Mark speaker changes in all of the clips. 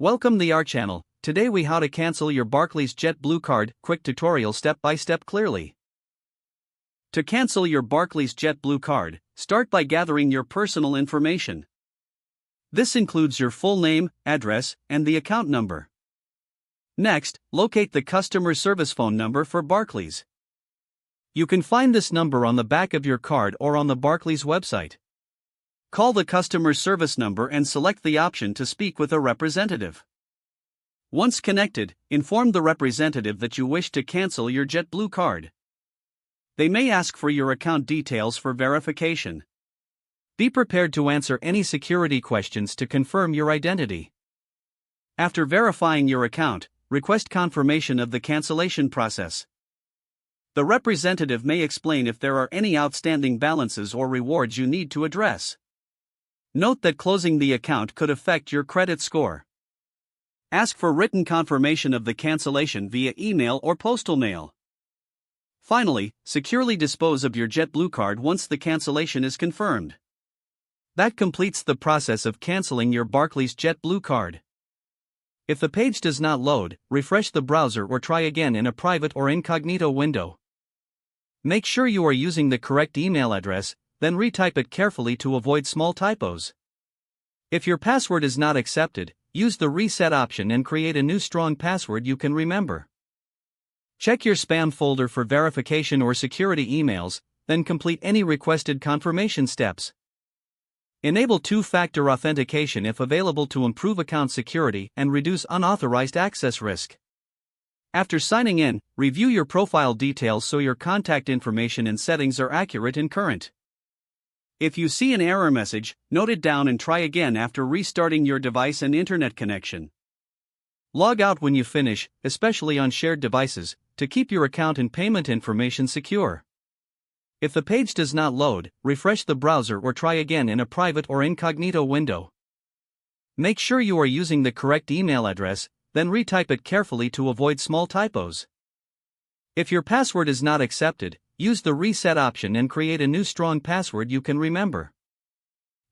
Speaker 1: Welcome to our channel. Today we how to cancel your Barclays JetBlue Card, quick tutorial step by step clearly. To cancel your Barclays JetBlue Card, start by gathering your personal information. This includes your full name, address, and the account number. Next, locate the customer service phone number for Barclays. You can find this number on the back of your card or on the Barclays website. Call the customer service number and select the option to speak with a representative. Once connected, inform the representative that you wish to cancel your JetBlue card. They may ask for your account details for verification. Be prepared to answer any security questions to confirm your identity. After verifying your account, request confirmation of the cancellation process. The representative may explain if there are any outstanding balances or rewards you need to address. Note that closing the account could affect your credit score. Ask for written confirmation of the cancellation via email or postal mail. Finally, securely dispose of your JetBlue card once the cancellation is confirmed. That completes the process of canceling your Barclays JetBlue card. If the page does not load, refresh the browser or try again in a private or incognito window. Make sure you are using the correct email address, then retype it carefully to avoid small typos. If your password is not accepted, use the reset option and create a new strong password you can remember. Check your spam folder for verification or security emails, then complete any requested confirmation steps. Enable two-factor authentication if available to improve account security and reduce unauthorized access risk. After signing in, review your profile details so your contact information and settings are accurate and current. If you see an error message, note it down and try again after restarting your device and internet connection. Log out when you finish, especially on shared devices, to keep your account and payment information secure. If the page does not load, refresh the browser or try again in a private or incognito window. Make sure you are using the correct email address, then retype it carefully to avoid small typos. If your password is not accepted, use the reset option and create a new strong password you can remember.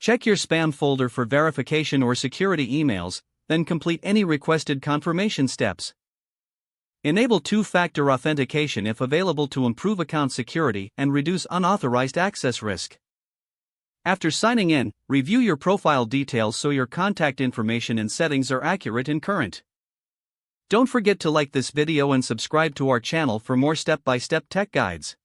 Speaker 1: Check your spam folder for verification or security emails, then complete any requested confirmation steps. Enable two-factor authentication if available to improve account security and reduce unauthorized access risk. After signing in, review your profile details so your contact information and settings are accurate and current. Don't forget to like this video and subscribe to our channel for more step-by-step tech guides.